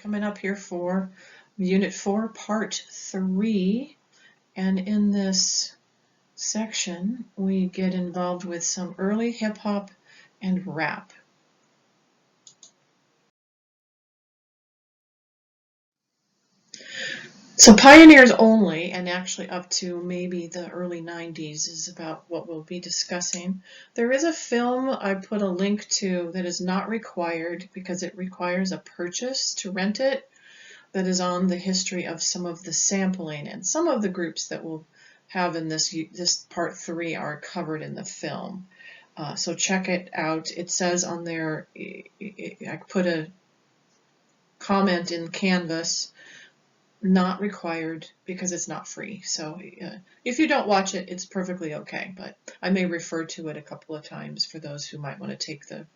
Coming up here for Unit 4, Part 3, and in this section we get involved with some early hip-hop and rap. So pioneers only, and actually up to maybe the early 90s is about what we'll be discussing. There is a film I put a link to that is not required because it requires a purchase to rent it, that is on the history of some of the sampling, and some of the groups that we'll have in this part 3 are covered in the film. So check it out. It says on there, I put a comment in Canvas, not required because it's not free. So if you don't watch it, it's perfectly okay, but I may refer to it a couple of times for those who might want to take the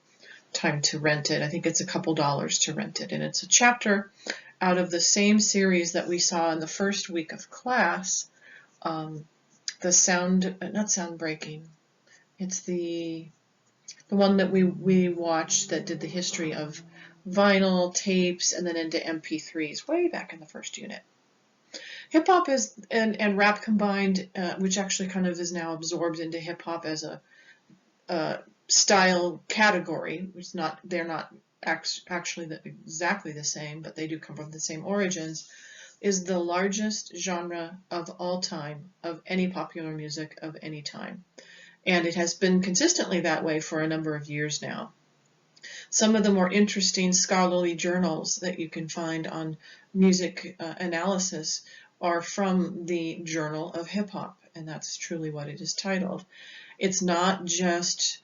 time to rent it. I think it's a couple dollars to rent it, and it's a chapter out of the same series that we saw in the first week of class, the sound, not sound breaking, it's the one that we watched that did the history of vinyl tapes and then into MP3s way back in the first unit. Hip-hop is and rap combined, which actually kind of is now absorbed into hip-hop as a style category. It's not, they're not actually exactly the same, but they do come from the same origins, is the largest genre of all time of any popular music of any time. And it has been consistently that way for a number of years now. Some of the more interesting scholarly journals that you can find on music analysis are from the Journal of Hip Hop, and that's truly what it is titled. It's not just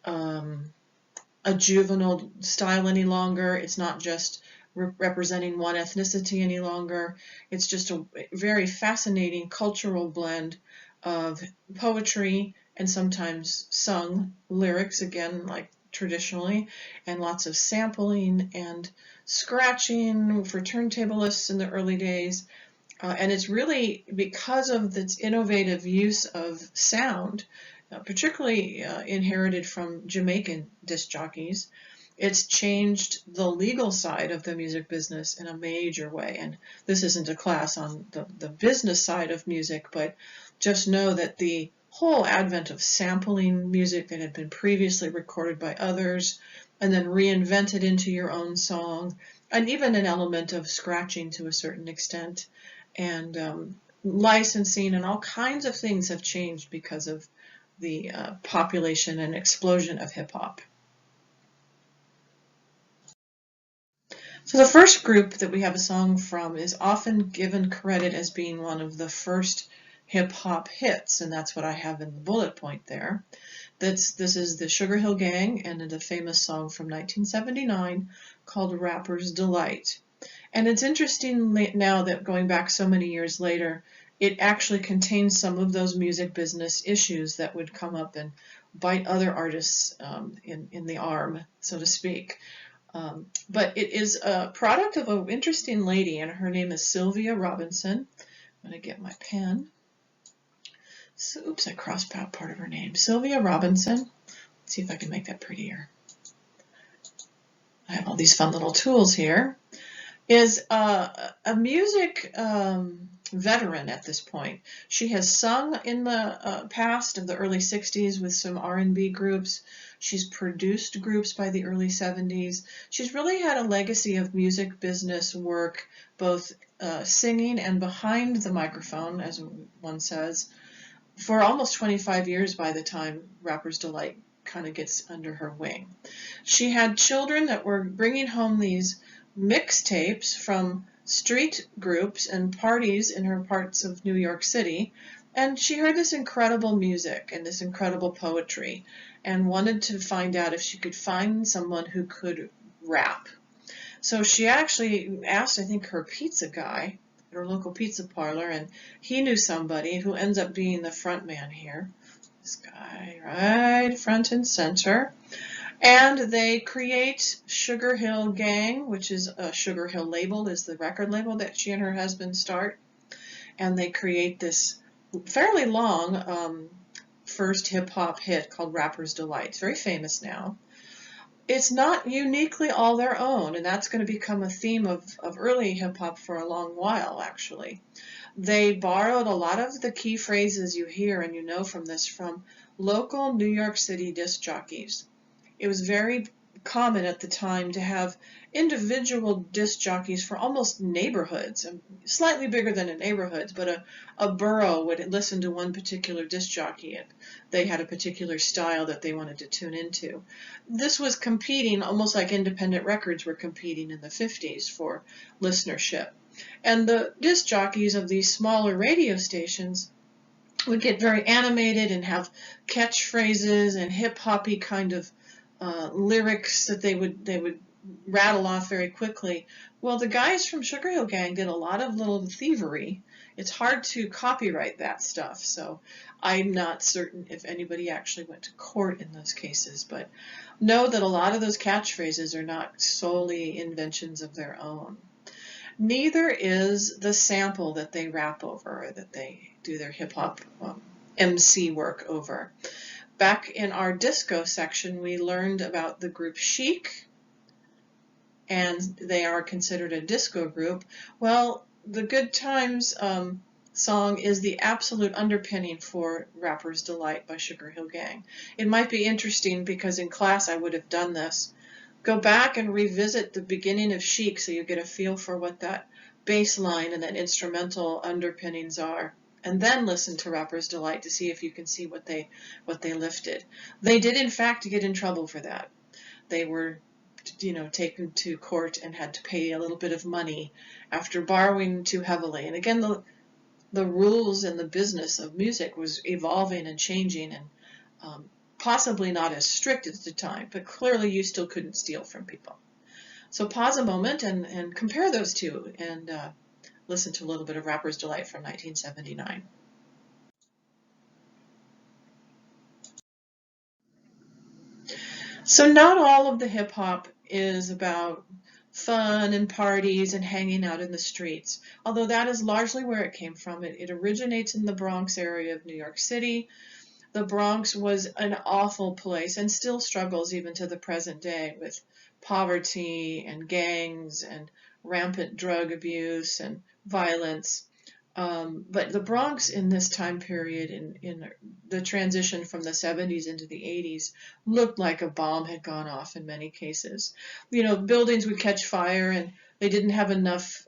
a juvenile style any longer. It's not just representing one ethnicity any longer. It's just a very fascinating cultural blend of poetry and sometimes sung lyrics, again, like traditionally, and lots of sampling and scratching for turntablists in the early days. And it's really because of its innovative use of sound, particularly inherited from Jamaican disc jockeys, it's changed the legal side of the music business in a major way. And this isn't a class on the business side of music, but just know that the whole advent of sampling music that had been previously recorded by others and then reinvented into your own song, and even an element of scratching to a certain extent, and licensing and all kinds of things have changed because of the population and explosion of hip-hop. So the first group that we have a song from is often given credit as being one of the first hip-hop hits, and that's what I have in the bullet point there. This is the Sugar Hill Gang and the famous song from 1979 called Rapper's Delight. And it's interesting now that going back so many years later, it actually contains some of those music business issues that would come up and bite other artists in the arm, so to speak. But it is a product of an interesting lady, and her name is Sylvia Robinson. I'm going to get my pen. So, oops, I crossed out part of her name. Sylvia Robinson. Let's see if I can make that prettier. I have all these fun little tools here. Is a music veteran at this point. She has sung in the past of the early 60s with some R&B groups. She's produced groups by the early 70s. She's really had a legacy of music business work, both singing and behind the microphone, as one says, for almost 25 years by the time Rapper's Delight kind of gets under her wing. She had children that were bringing home these mixtapes from street groups and parties in her parts of New York City, and she heard this incredible music and this incredible poetry and wanted to find out if she could find someone who could rap. So she actually asked, I think, her pizza guy at her local pizza parlor, and he knew somebody who ends up being the front man here. This guy right front and center. And they create Sugar Hill Gang, which is a Sugar Hill label, is the record label that she and her husband start. And they create this fairly long first hip-hop hit called Rapper's Delight. It's very famous now. It's not uniquely all their own, and that's going to become a theme of early hip hop for a long while, actually. They borrowed a lot of the key phrases you hear and you know from this from local New York City disc jockeys. It was very common at the time to have individual disc jockeys for almost neighborhoods, slightly bigger than a neighborhood, but a borough would listen to one particular disc jockey and they had a particular style that they wanted to tune into. This was competing almost like independent records were competing in the 50s for listenership. And the disc jockeys of these smaller radio stations would get very animated and have catchphrases and hip-hoppy kind of lyrics that they would rattle off very quickly. Well, the guys from Sugar Hill Gang did a lot of little thievery. It's hard to copyright that stuff, so I'm not certain if anybody actually went to court in those cases, but know that a lot of those catchphrases are not solely inventions of their own. Neither is the sample that they rap over, or that they do their hip hop MC work over. Back in our disco section, we learned about the group Chic, and they are considered a disco group. Well, the Good Times song is the absolute underpinning for Rapper's Delight by Sugar Hill Gang. It might be interesting because in class I would have done this. Go back and revisit the beginning of Chic so you get a feel for what that bass line and that instrumental underpinnings are. And then listen to Rapper's Delight to see if you can see what they lifted. They did in fact get in trouble for that. They were, taken to court and had to pay a little bit of money after borrowing too heavily. And again, the rules and the business of music was evolving and changing, and possibly not as strict at the time, but clearly you still couldn't steal from people. So pause a moment and compare those two and listen to a little bit of Rapper's Delight from 1979. So not all of the hip hop is about fun and parties and hanging out in the streets, although that is largely where it came from. It originates in the Bronx area of New York City. The Bronx was an awful place and still struggles even to the present day with poverty and gangs and rampant drug abuse and violence. But the Bronx in this time period, in the transition from the 70s into the 80s, looked like a bomb had gone off in many cases. Buildings would catch fire and they didn't have enough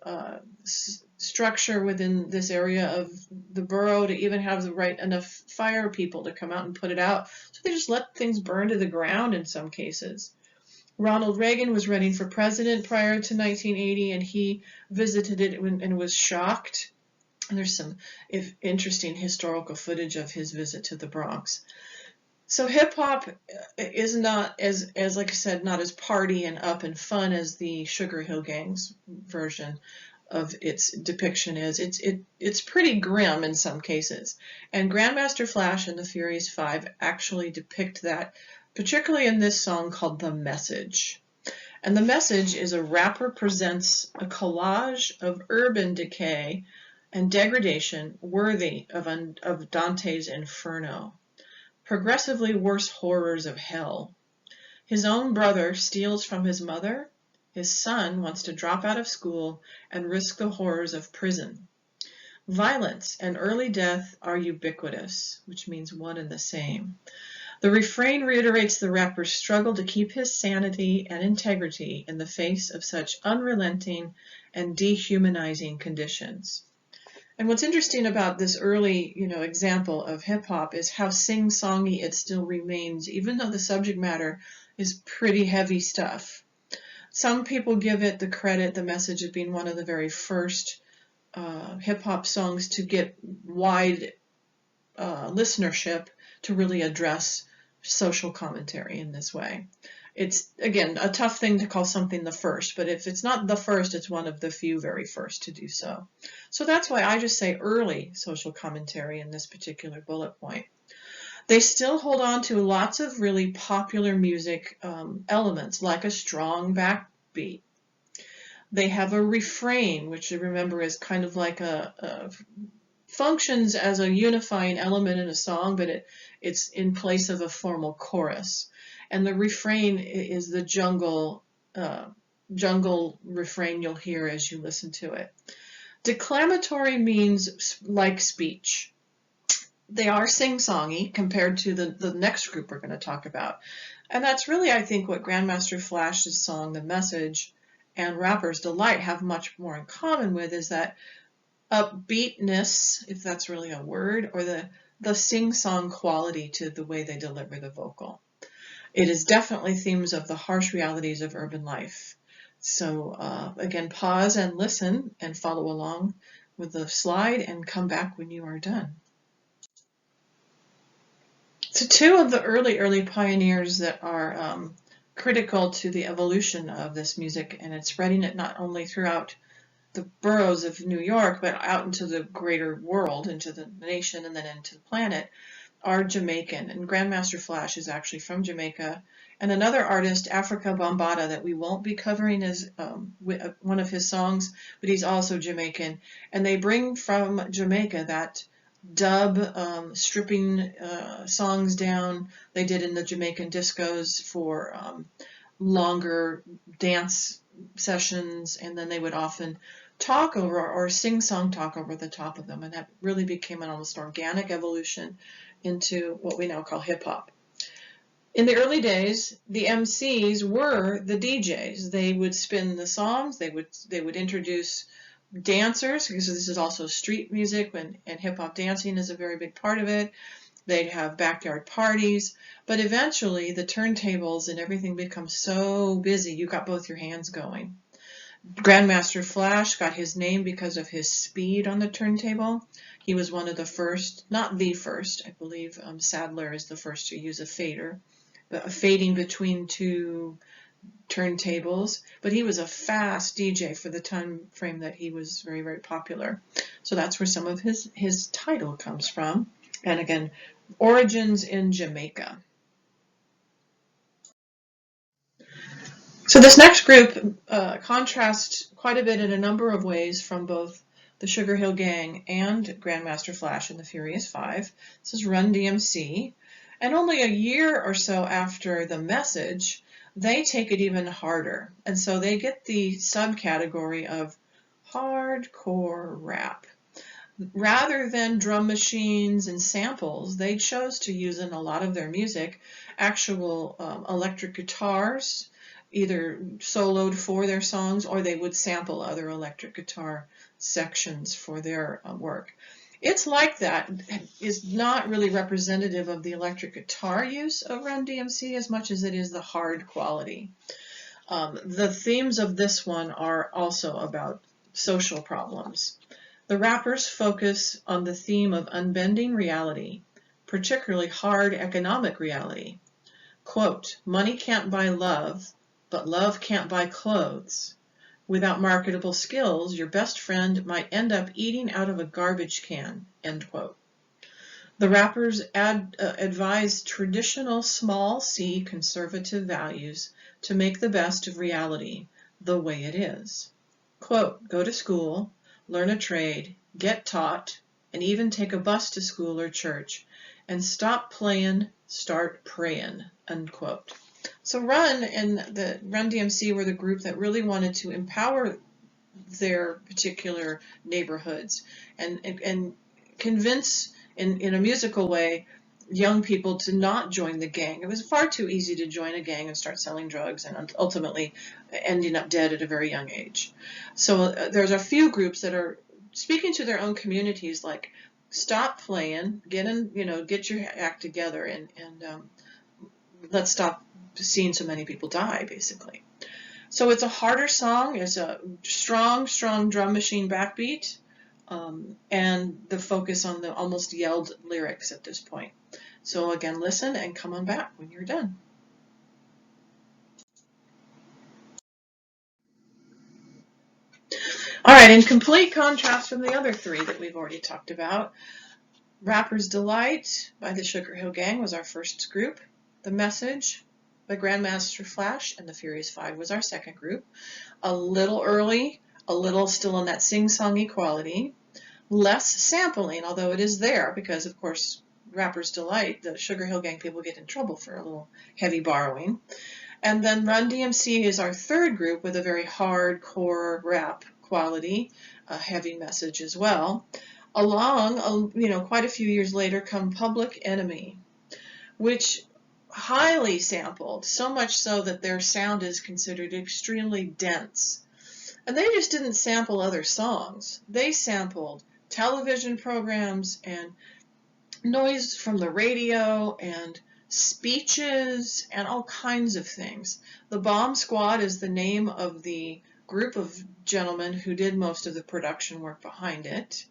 structure within this area of the borough to even have the right enough fire people to come out and put it out. So they just let things burn to the ground in some cases. Ronald Reagan was running for president prior to 1980, and he visited it and was shocked. And there's some interesting historical footage of his visit to the Bronx. So hip hop is not as like I said, not as party and up and fun as the Sugar Hill Gang's version of its depiction is. It's pretty grim in some cases. And Grandmaster Flash and the Furious Five actually depict that, particularly in this song called The Message. And The Message is a rapper presents a collage of urban decay and degradation worthy of Dante's Inferno. Progressively worse horrors of hell. His own brother steals from his mother. His son wants to drop out of school and risk the horrors of prison. Violence and early death are ubiquitous, which means one and the same. The refrain reiterates the rapper's struggle to keep his sanity and integrity in the face of such unrelenting and dehumanizing conditions. And what's interesting about this early, example of hip hop is how sing-songy it still remains, even though the subject matter is pretty heavy stuff. Some people give it the credit, The Message, of being one of the very first hip hop songs to get wide listenership to really address social commentary in this way. It's, again, a tough thing to call something the first, but if it's not the first, it's one of the few very first to do so. So that's why I just say early social commentary in this particular bullet point. They still hold on to lots of really popular music elements, like a strong backbeat. They have a refrain, which you remember is kind of like a functions as a unifying element in a song, but it's in place of a formal chorus. And the refrain is the jungle refrain you'll hear as you listen to it. Declamatory means like speech. They are sing-songy compared to the next group we're going to talk about. And that's really, I think, what Grandmaster Flash's song, The Message, and Rapper's Delight have much more in common with, is that upbeatness, if that's really a word, or the sing-song quality to the way they deliver the vocal. It is definitely themes of the harsh realities of urban life. So again, pause and listen and follow along with the slide and come back when you are done. So two of the early pioneers that are critical to the evolution of this music and its spreading it not only throughout the boroughs of New York, but out into the greater world, into the nation, and then into the planet, are Jamaican. And Grandmaster Flash is actually from Jamaica. And another artist, Africa Bambaataa, that we won't be covering as one of his songs, but he's also Jamaican. And they bring from Jamaica that dub, stripping songs down they did in the Jamaican discos for longer dance sessions, and then they would often talk over or sing song talk over the top of them, and that really became an almost organic evolution into what we now call hip hop. In the early days, the MCs were the DJs. They would spin the songs, they would introduce dancers, because this is also street music, and hip hop dancing is a very big part of it. They'd have backyard parties, but eventually the turntables and everything becomes so busy, you got both your hands going. Grandmaster Flash got his name because of his speed on the turntable. He was one of the first, not the first, I believe Sadler is the first to use a fader, but a fading between two turntables, but he was a fast DJ for the time frame that he was very, very popular. So that's where some of his title comes from. And again, origins in Jamaica. So this next group contrasts quite a bit in a number of ways from both the Sugar Hill Gang and Grandmaster Flash and the Furious Five. This is Run DMC. And only a year or so after The Message, they take it even harder. And so they get the subcategory of hardcore rap. Rather than drum machines and samples, they chose to use in a lot of their music actual electric guitars, either soloed for their songs, or they would sample other electric guitar sections for their work. It's like that is not really representative of the electric guitar use of Run DMC as much as it is the hard quality. The themes of this one are also about social problems. The rappers focus on the theme of unbending reality, particularly hard economic reality. Quote, money can't buy love, but love can't buy clothes. Without marketable skills, your best friend might end up eating out of a garbage can, end quote. The rappers advise traditional small c conservative values to make the best of reality the way it is. Quote, go to school, learn a trade, get taught, and even take a bus to school or church, and stop playing, start praying, unquote. So Run and the Run DMC were the group that really wanted to empower their particular neighborhoods and convince in a musical way young people to not join the gang. It was far too easy to join a gang and start selling drugs and ultimately ending up dead at a very young age. So there's a few groups that are speaking to their own communities, like stop playing, get your act together, and let's stop seeing so many people die, basically. So it's a harder song. It's a strong drum machine backbeat, and the focus on the almost yelled lyrics at this point. So again, listen and come on back when you're done. All right, in complete contrast from the other three that we've already talked about, Rapper's Delight by the Sugar Hill Gang was our first group. The Message by Grandmaster Flash and the Furious Five was our second group. A little early, a little still in that sing-songy quality. less sampling, although it is there because, of course, Rapper's Delight, the Sugar Hill Gang people get in trouble for a little heavy borrowing. And then Run DMC is our third group with a very hardcore rap quality, a heavy message as well. Along, quite a few years later come Public Enemy, which highly sampled, so much so that their sound is considered extremely dense. And they just didn't sample other songs. They sampled television programs and noise from the radio and speeches and all kinds of things. The Bomb Squad is the name of the group of gentlemen who did most of the production work behind it.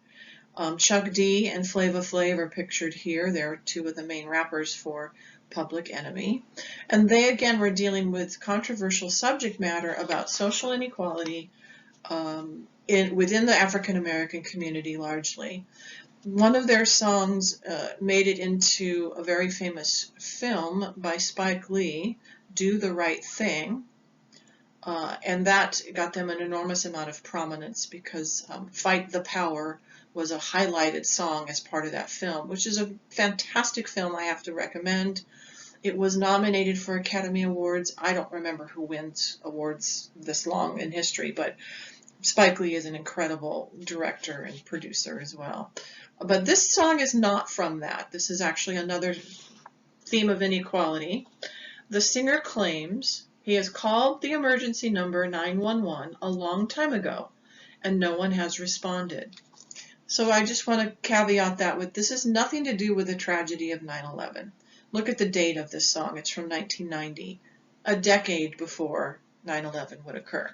Chuck D and Flava Flav are pictured here. They're two of the main rappers for Public Enemy. And they, again, were dealing with controversial subject matter about social inequality within the African American community largely. One of their songs made it into a very famous film by Spike Lee, Do the Right Thing, and that got them an enormous amount of prominence because Fight the Power was a highlighted song as part of that film, which is a fantastic film I have to recommend. It was nominated for Academy Awards. I don't remember who wins awards this long in history, but Spike Lee is an incredible director and producer as well. But this song is not from that. This is actually another theme of inequality. The singer claims he has called the emergency number 911 a long time ago, and no one has responded. So I just want to caveat that with this has nothing to do with the tragedy of 9/11. Look at the date of this song. It's from 1990, a decade before 9/11 would occur.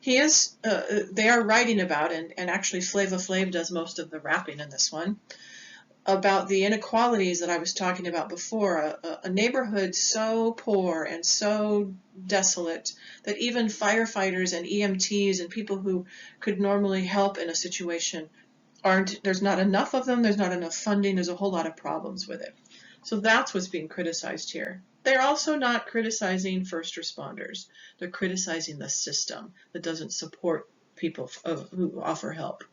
They are writing about, and actually Flava Flav does most of the rapping in this one, about the inequalities that I was talking about before, a neighborhood so poor and so desolate that even firefighters and EMTs and people who could normally help in a situation there's not enough of them, there's not enough funding, there's a whole lot of problems with it. So that's what's being criticized here. They're also not criticizing first responders. They're criticizing the system that doesn't support people who offer help.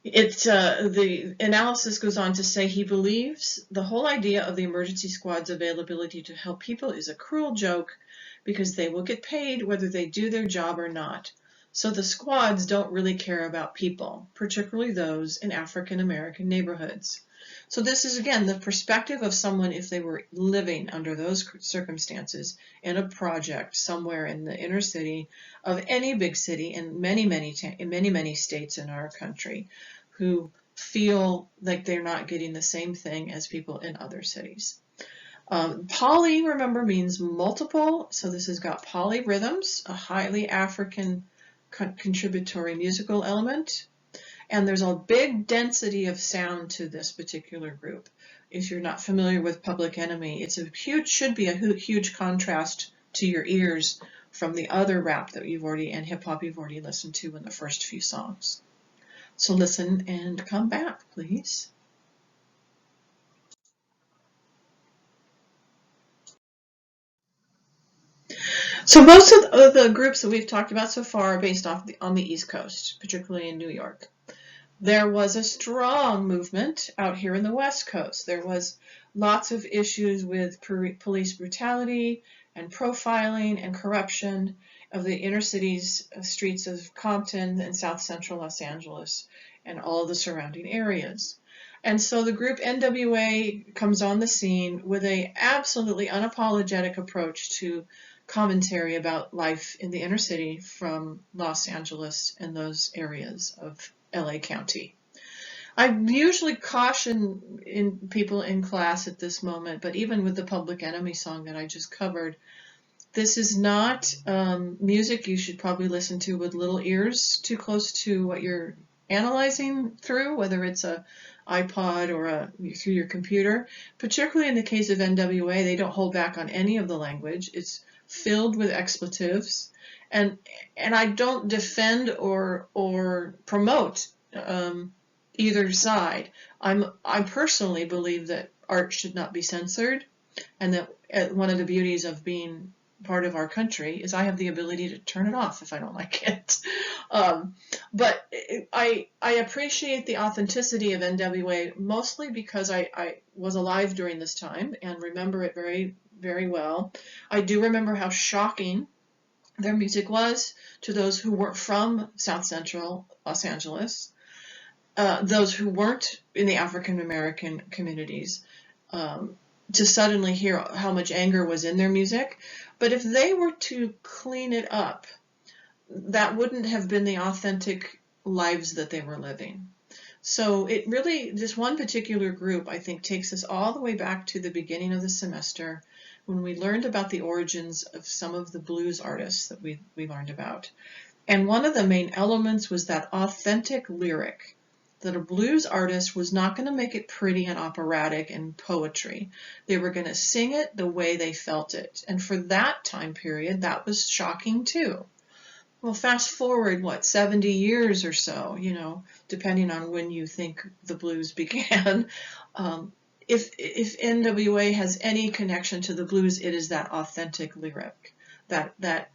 The analysis goes on to say he believes the whole idea of the emergency squad's availability to help people is a cruel joke because they will get paid whether they do their job or not. So the squads don't really care about people, particularly those in African American neighborhoods. So this is, again, the perspective of someone if they were living under those circumstances in a project somewhere in the inner city of any big city in many states in our country who feel like they're not getting the same thing as people in other cities. Poly, remember, means multiple. So this has got polyrhythms, a highly African contributory musical element. And there's a big density of sound to this particular group. If you're not familiar with Public Enemy, should be a huge contrast to your ears from the other rap that and hip hop you've already listened to in the first few songs. So listen and come back, please. So most of the groups that we've talked about so far are based on the East Coast, particularly in New York. There was a strong movement out here in the West Coast. There was lots of issues with police brutality and profiling and corruption of the inner cities, streets of Compton and South Central Los Angeles and all the surrounding areas. And so the group NWA comes on the scene with an absolutely unapologetic approach to commentary about life in the inner city from Los Angeles and those areas of LA County. I usually caution people in class at this moment, but even with the Public Enemy song that I just covered, this is not music you should probably listen to with little ears too close to what you're analyzing through, whether it's a iPod or through your computer. Particularly in the case of NWA, they don't hold back on any of the language. It's filled with expletives. And I don't defend or promote either side. I personally believe that art should not be censored, and that one of the beauties of being part of our country is I have the ability to turn it off if I don't like it. But I appreciate the authenticity of NWA mostly because I was alive during this time and remember it very, very well. I do remember how shocking their music was to those who weren't from South Central Los Angeles, those who weren't in the African American communities, um, to suddenly hear how much anger was in their music. But if they were to clean it up, that wouldn't have been the authentic lives that they were living. So it really, this one particular group, I think, takes us all the way back to the beginning of the semester when we learned about the origins of some of the blues artists that we learned about. And one of the main elements was that authentic lyric, that a blues artist was not going to make it pretty and operatic and poetry. They were going to sing it the way they felt it. And for that time period, that was shocking too. Well, fast forward, what, 70 years or so, depending on when you think the blues began. If NWA has any connection to the blues, it is that authentic lyric, that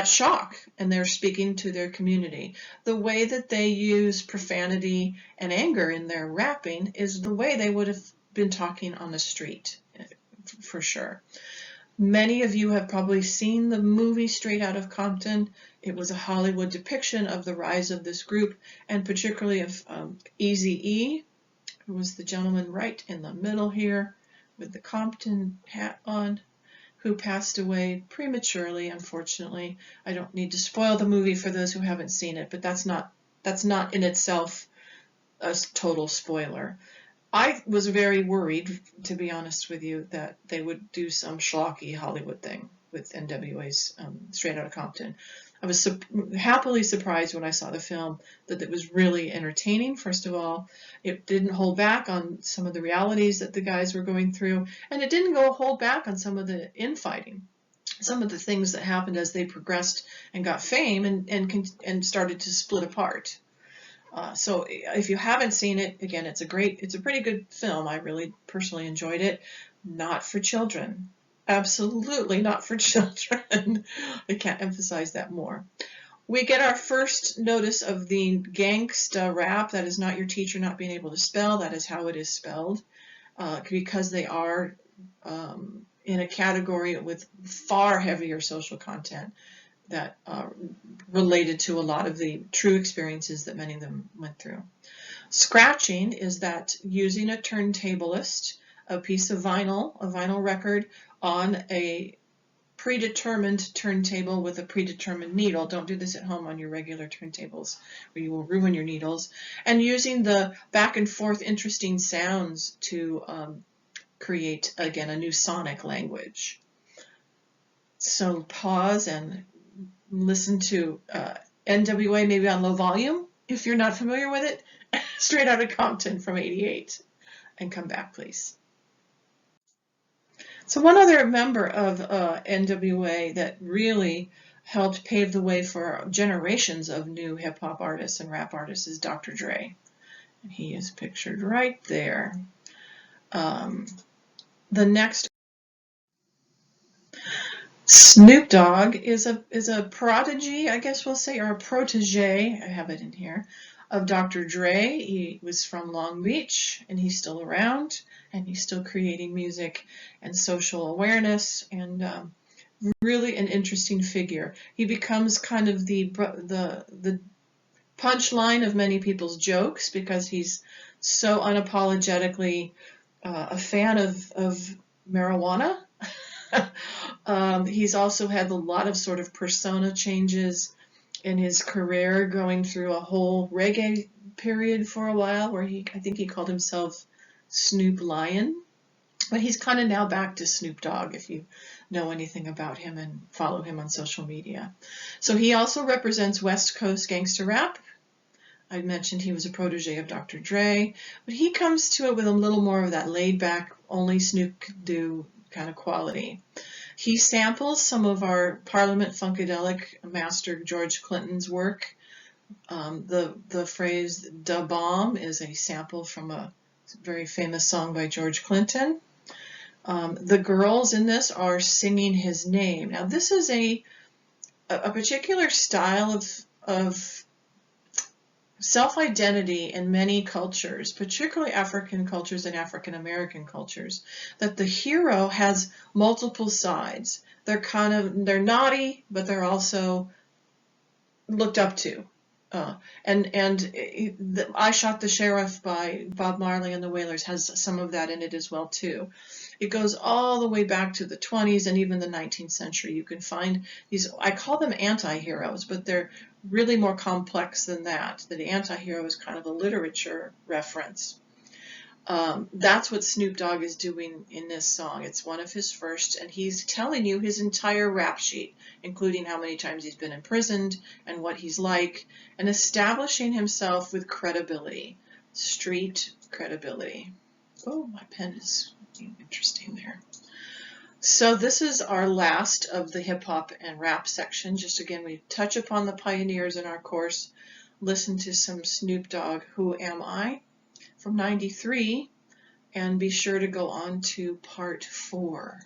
shock, and they're speaking to their community. The way that they use profanity and anger in their rapping is the way they would have been talking on the street, for sure. Many of you have probably seen the movie Straight Outta Compton. It was a Hollywood depiction of the rise of this group, and particularly of Eazy-E, who was the gentleman right in the middle here with the Compton hat on, who passed away prematurely, unfortunately. I don't need to spoil the movie for those who haven't seen it, but that's not in itself a total spoiler. I was very worried, to be honest with you, that they would do some schlocky Hollywood thing with NWA's Straight Outta Compton. I was happily surprised when I saw the film that it was really entertaining, first of all. It didn't hold back on some of the realities that the guys were going through, and it didn't hold back on some of the infighting, some of the things that happened as they progressed and got fame and started to split apart. So if you haven't seen it, again, it's a pretty good film. I really personally enjoyed it. Not for children. Absolutely not for children. I can't emphasize that more. We get our first notice of the gangsta rap. That is not your teacher not being able to spell. That is how it is spelled, because they are in a category with far heavier social content that related to a lot of the true experiences that many of them went through. Scratching is that using a turntablist, a piece of vinyl, a vinyl record, on a predetermined turntable with a predetermined needle. Don't do this at home on your regular turntables or you will ruin your needles. And using the back and forth interesting sounds to create, again, a new sonic language. So pause and listen to NWA maybe on low volume if you're not familiar with it, Straight Outta Compton from '88, and come back, please. So one other member of NWA that really helped pave the way for generations of new hip-hop artists and rap artists is Dr. Dre. And he is pictured right there. The next, Snoop Dogg is a prodigy, I guess we'll say, or a protege, I have it in here, of Dr. Dre. He was from Long Beach, and he's still around, and he's still creating music and social awareness, and really an interesting figure. He becomes kind of the punchline of many people's jokes because he's so unapologetically a fan of marijuana. He's also had a lot of sort of persona changes in his career, going through a whole reggae period for a while where I think he called himself Snoop Lion. But he's kind of now back to Snoop Dogg if you know anything about him and follow him on social media. So he also represents West Coast gangster rap. I mentioned he was a protege of Dr. Dre, but he comes to it with a little more of that laid back, only Snoop could do kind of quality. He samples some of our Parliament Funkadelic master George Clinton's work. The phrase "da bomb" is a sample from a very famous song by George Clinton. The girls in this are singing his name. Now this is a particular style of self-identity in many cultures, particularly African cultures and African American cultures, that the hero has multiple sides. They're naughty, but they're also looked up to. I Shot the Sheriff by Bob Marley and the Wailers has some of that in it as well too. It goes all the way back to the 20s and even the 19th century. You can find these, I call them anti-heroes, but they're really more complex than that. The anti-hero is kind of a literature reference. That's what Snoop Dogg is doing in this song. It's one of his first, and he's telling you his entire rap sheet, including how many times he's been imprisoned and what he's like, and establishing himself with credibility, street credibility. Oh, my pen is interesting there. So this is our last of the hip hop and rap section. Just again, we touch upon the pioneers in our course, listen to some Snoop Dogg, Who Am I? From '93, and be sure to go on to part 4.